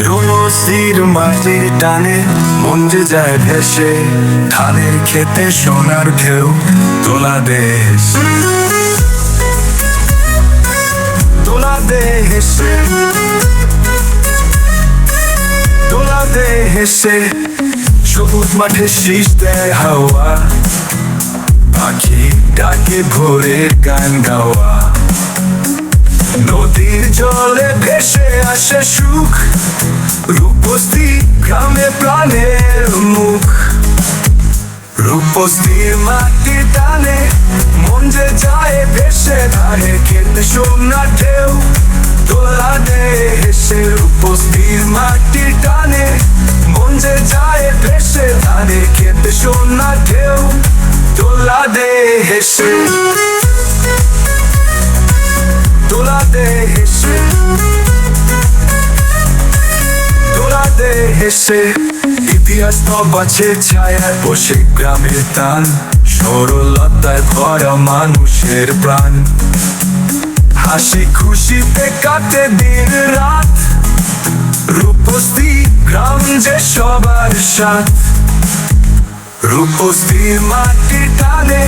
রূপসীর মাটির টানে মন যে যায় ভেসে, ধানের খেতে সোনার ঢেউ তোলা দেশ, তোলা দে হেসে, তোলা দে হেসে। সবুজ মাঠে শীষ দেয় হাওয়া, পাখি ডাকে ভোরের গান গাওয়া। নদীর জলে ভেসে আসে সুখ, রূপসী গ্রামে প্রাণের মুখ। রূপসীর মাটির টানে মন যে যায় ভেসে, ধানের খেতে সোনার ঢেউ তোলা দে হেসে। রূপসীর মাটির টানে মন যে যায় ভেসে, ধানের খেতে সোনার ঢেউ তোলা দে হেসে, তোলা দে হেসে, তোলা দে হেসে। ইতিহাস বাঁচে ছায়ায় বসে গ্রামের টান, সরলতায় ভরা মানুষের প্রাণ। হাসি খুশিতে কাটে দিন রাত, রূপসী গ্রাম যে সবার সাথ। রূপসীর মাটির টানে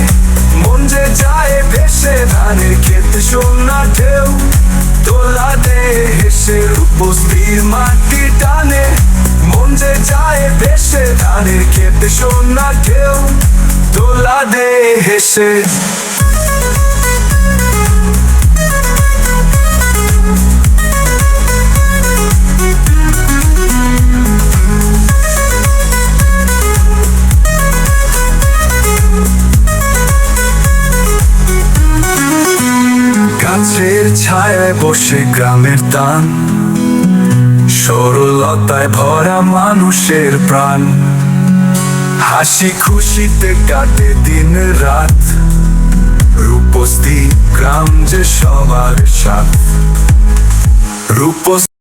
মন যে যায় ভেসে, ধানের খেতে সোনার ঢেউ তোলা দে হেসে। রূপসীর মাটির টানে মন যে যায় ভেসে, ধানের খেতে সোনার ঢেউ তোলা দে হেসে। গাছের ছায়ায় বসে গ্রামের টান, সরলতায় ভরা মানুষের প্রাণ। হাসি খুশিতে কাটে দিন রাত, রূপসী গ্রাম যে সবার সাথ। রূপসী